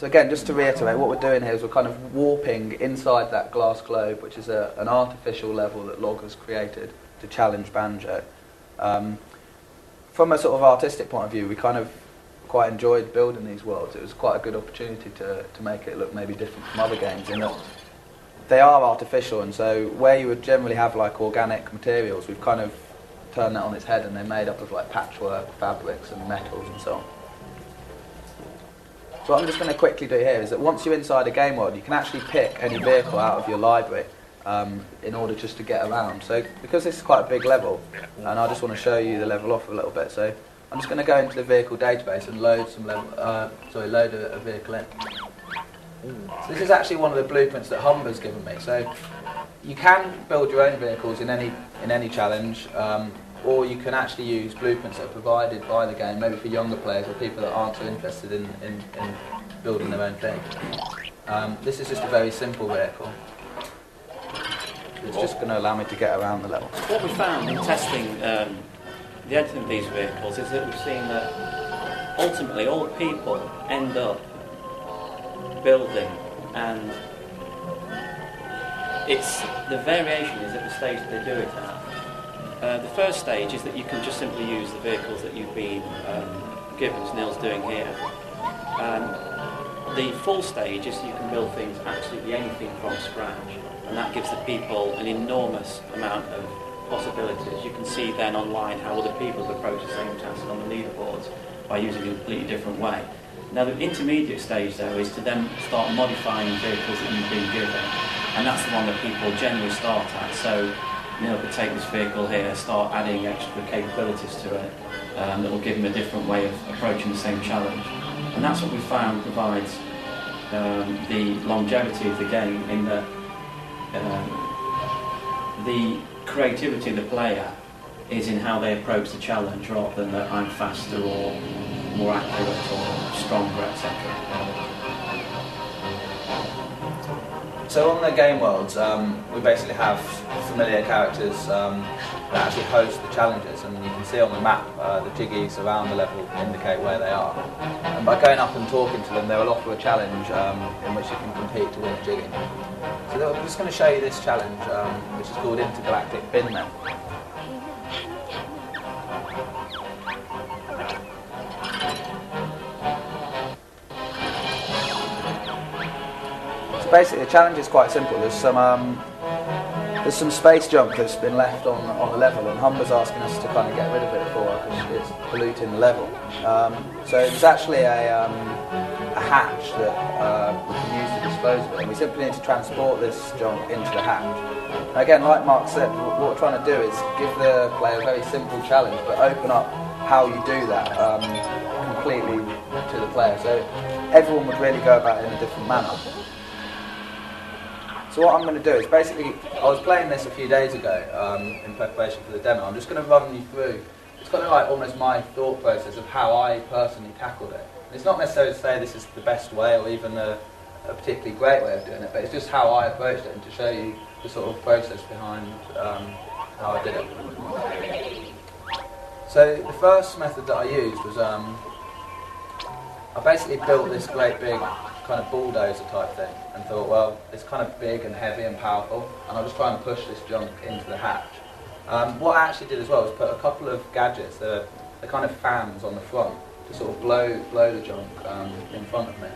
So again, just to reiterate, what we're doing here is we're kind of warping inside that glass globe, which is an artificial level that Log has created to challenge Banjo. From a sort of artistic point of view, we kind of quite enjoyed building these worlds. It was quite a good opportunity to make it look maybe different from other games in that they are artificial, and so where you would generally have like organic materials, we've kind of turned that on its head, and they're made up of like patchwork, fabrics and metals and so on. So what I'm just going to quickly do here is that once you're inside a game world, you can actually pick any vehicle out of your library in order just to get around. So because this is quite a big level, and I just want to show you the level off a little bit, so I'm just going to go into the vehicle database and load load a vehicle in. So this is actually one of the blueprints that Humber's given me. So you can build your own vehicles in any challenge, or you can actually use blueprints that are provided by the game, maybe for younger players or people that aren't so interested in building their own thing. This is just a very simple vehicle. It's just going to allow me to get around the level. What we found in testing the editing of these vehicles is that we've seen that ultimately all people end up building, and it's the variation is at the stage that they do it at. The first stage is that you can just simply use the vehicles that you've been given, as Neil's doing here. The full stage is you can build things, absolutely anything from scratch, and that gives the people an enormous amount of possibilities. You can see then online how other people have approached the same task on the leaderboards by using a completely different way. Now the intermediate stage though is to then start modifying vehicles that you've been given, and that's the one that people generally start at. So Neil could take this vehicle here, start adding extra capabilities to it that will give him a different way of approaching the same challenge. And that's what we found provides the longevity of the game, in that the creativity of the player is in how they approach the challenge, rather than that I'm faster or more accurate or stronger, etc. So on the game worlds, we basically have familiar characters that actually host the challenges, and you can see on the map the jiggies around the level indicate where they are. And by going up and talking to them, they will offer a challenge in which you can compete to win a jigging. So I'm just going to show you this challenge, which is called Intergalactic Bin Men. Basically, the challenge is quite simple. There's some space junk that's been left on the level, and Humber's asking us to kind of get rid of it for her because it's polluting the level. So there's actually a hatch that we can use to dispose of it, and we simply need to transport this junk into the hatch. And again, like Mark said, what we're trying to do is give the player a very simple challenge, but open up how you do that completely to the player, so everyone would really go about it in a different manner. So what I'm going to do is basically, I was playing this a few days ago in preparation for the demo. I'm just going to run you through, it's kind of like almost my thought process of how I personally tackled it. It's not necessarily to say this is the best way or even a particularly great way of doing it, but it's just how I approached it and to show you the sort of process behind how I did it. So the first method that I used was, I basically built this great big kind of bulldozer type thing and thought, well, it's kind of big and heavy and powerful, and I'll just try and push this junk into the hatch. What I actually did as well was put a couple of gadgets, they're kind of fans on the front, to sort of blow the junk in front of me.